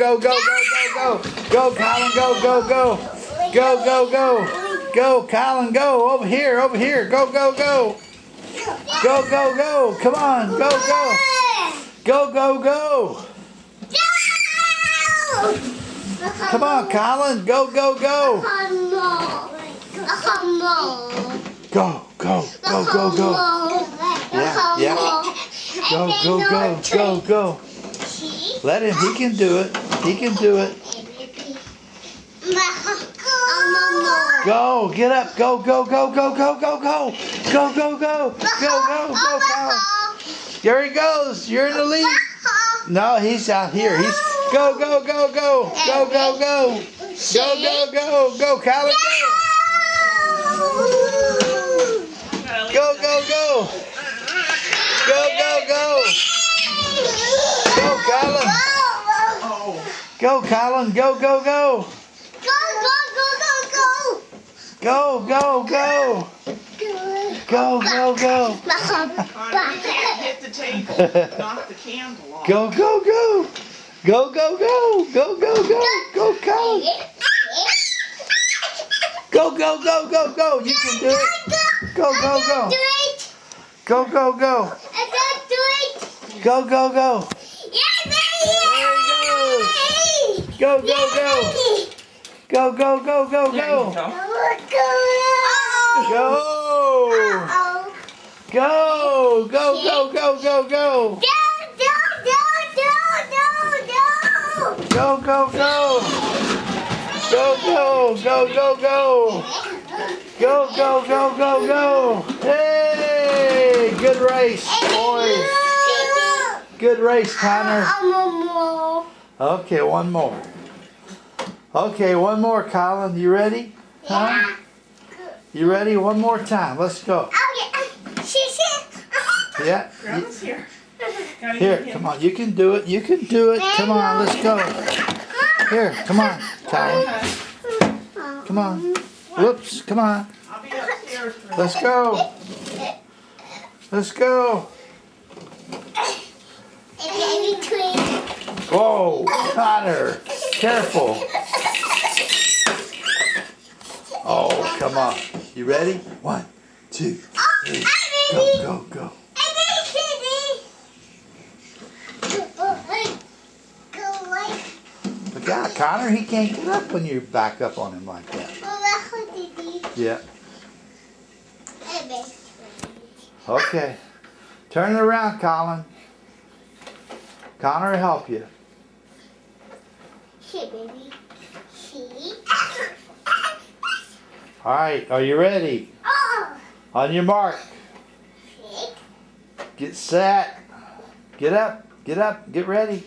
go, go, go, go, go. Go, Colin, go, go, go. Go, go, go. Go, Colin, go. Over here, over here. Go, go, go. Go, go, go. Come on, go, go. Go, go, go. Come on, Colin. Go, go, go. Go, go, go, go, go. Yeah, yeah. Go, go, go, go, go. Let him. He can do it. He can do it. Go. Get up. Go, go, go, go, go, go, go. Go, go, go. Go, go, go, Colin. There he goes. You're in the lead. No, he's out here. He's go, go, go, go. Go, go, go. Go, go, go. Go, Colin, go. Go, go, go. Go, go, go. Go, Colin. Go, Colin. Go, go, go. Go, go, go. Go, go, go. Hit the table. Knock the candle off. Go, go, go. Go, go, go. Go, go, go. Go, Colin. Go, go, go, go, go. You can do it. Go, go, go. Go, go, go. Go, go, go. There he goes. Go, go, go. Go, go, go, go, go. Go. Go, go, go, go, go, go. Go, go, go. Go, go, go, go, go. Go, go, go, go, go. Hey, good race, boys. Good race, Connor. Okay, one more. Okay, one more, Colin. You ready? Huh? You ready? One more time. Let's go. Yeah. Grandma's here. Here, come on. You can do it. You can do it. Come on, let's go. Here, come on, Colin. Come on. Whoops, come on. I'll be upstairs for Let's go. Let's go. Whoa, Connor. Careful. Oh, come on. You ready? 1, 2, 3. Go, go, go. But God, Connor, he can't get up when you back up on him like that. Yeah. Okay. Turn it around, Colin. Connor will help you. All right, are you ready? On your mark. Get set. Get up, get ready.